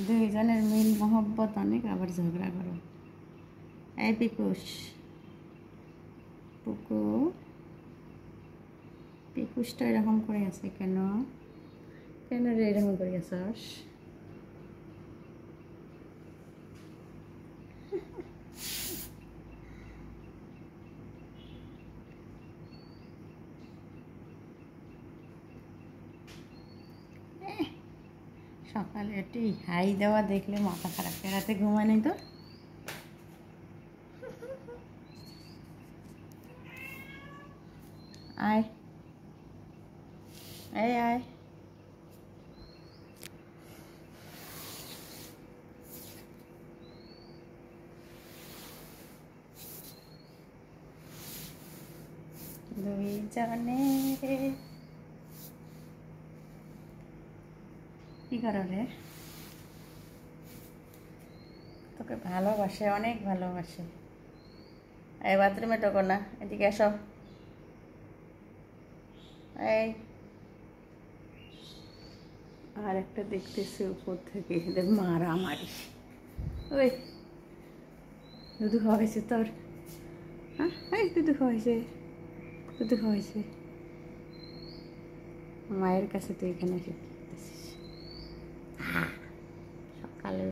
দুইজনের মিল মহব্বত অনেক, আবার ঝগড়া করো। এই পিকুস, পুকু, পিকুসটা এরকম করে আছে কেন? কেন রে এরকম করে আছস? সকালে একটু হাই দেওয়া দেখলে মাথা খারাপ, রাতে ঘুমায় নাই তো। আয়, এই আয়। দুইজনে কি করো রে? তোকে ভালোবাসে, অনেক ভালোবাসে। এই বাথরুমে ঢোকো না, এদিকে এসো। এই আর একটা দেখতেছে উপর থেকে, এদের মারামারি। ওই দুধু খাওয়াইছে তোর? হ্যাঁ, এই দুধু খাওয়াইছে, দুধু খাওয়াইছে। মায়ের কাছে তুই এখানে এসে কি করতেছিস?